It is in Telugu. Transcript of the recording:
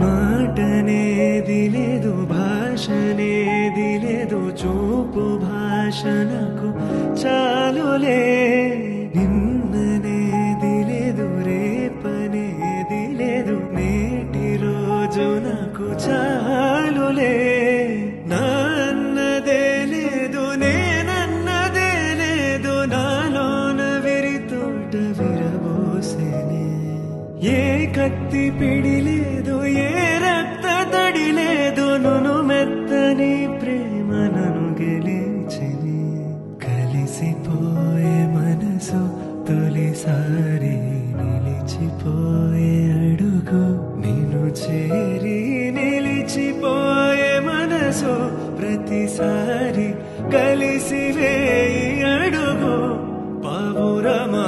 మాటనేది లేదు, భాషనేది లేదు, చూపు భాష నాకు చాలులే. నిన్ననేది లేదు, రేపనేది లేదు, నేటి రోజు నాకు చాలులే. నాన్నదే లేదు, నేనన్నదే లేదు, నాలోన విరితోట విరబోసేనే. ఏ కత్తి పిడి లేదు, ఏ రక్త తడి లేదు, నును మెత్తని ప్రేమ నన్ను గెలిచిని. కలిసిపోయే మనసు తొలిసారి నిలిచిపోయే అడుగు, నిన్ను చేరి నిలిచిపోయే మనసు ప్రతిసారి కలిసి వేయి అడుగు. పావురమా